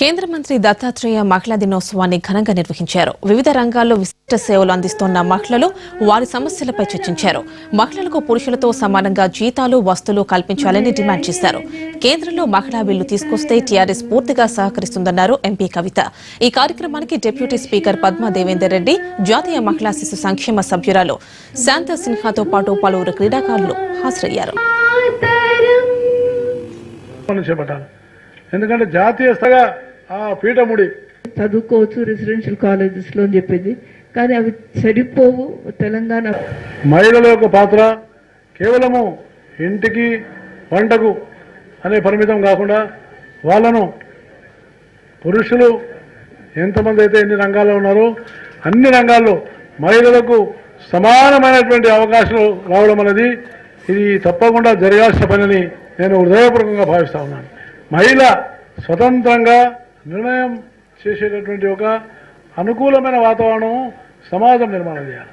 కేంద్ర మంత్రి దత్తాత్రేయ మహిళా దినోత్సవాన్ని ఘనంగా నిర్వహించారు. వివిధ రంగాల్లో విశిష్ట సేవలు అందిస్తున్న మహిళలు వారి సమస్యలపై చర్చించారు. మహిళలకు పురుషులతో సమానంగా జీతాలు, వస్తువులు కల్పించాలని డిమాండ్ చేశారు. కేంద్రంలో మహిళా బిల్లు తీసుకొస్తే టీఆర్ఎస్ పూర్తిగా సహకరిస్తుందన్నారు ఎంపీ కవిత. ఈ కార్యక్రమానికి డిప్యూటీ స్పీకర్ పద్మా దేవేందర్ రెడ్డి, జాతీయ మహిళా శిశు సంక్షేమ సభ్యురాలు శాంతా సిన్హాతో పాటు పలువురు క్రీడాకారులు హాజరయ్యారు. ఎందుకంటే జాతీయ స్థాయిగా పీఠముడి చదువుకోవచ్చు రెసిడెన్షియల్ కాలేజెస్ లో అని చెప్పింది, కానీ అవి సరిపోవు. తెలంగాణ మహిళల యొక్క పాత్ర కేవలము ఇంటికి వంటకు అనే పరిమితం కాకుండా వాళ్ళను పురుషులు ఎంతమంది అయితే ఎన్ని రంగాల్లో ఉన్నారో అన్ని రంగాల్లో మహిళలకు సమానమైనటువంటి అవకాశాలు రావడం అనేది ఇది తప్పకుండా జరగాల్సిన పనిని నేను హృదయపూర్వకంగా భావిస్తా ఉన్నాను. మహిళ స్వతంత్రంగా నిర్ణయం చేసేటటువంటి ఒక అనుకూలమైన వాతావరణం సమాజం నిర్మాణం చేయాలి.